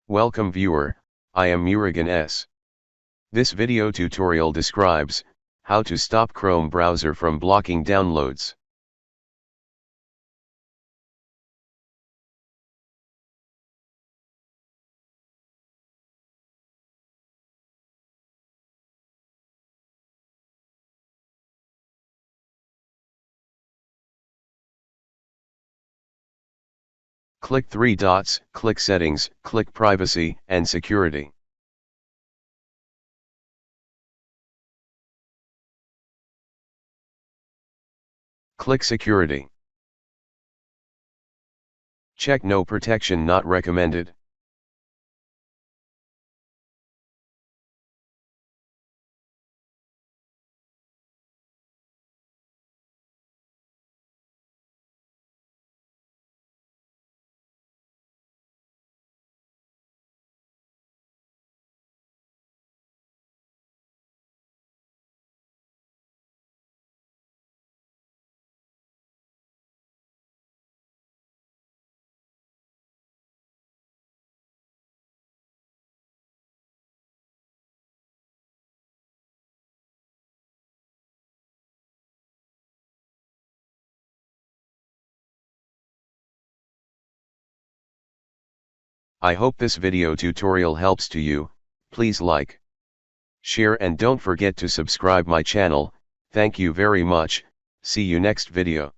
Welcome viewer, I am Murugan S. This video tutorial describes how to stop Chrome browser from blocking downloads. Click three dots, click Settings, click Privacy and Security. Click Security. Check No protection not recommended. I hope this video tutorial helps to you. Please like, share and don't forget to subscribe my channel. Thank you very much. See you next video.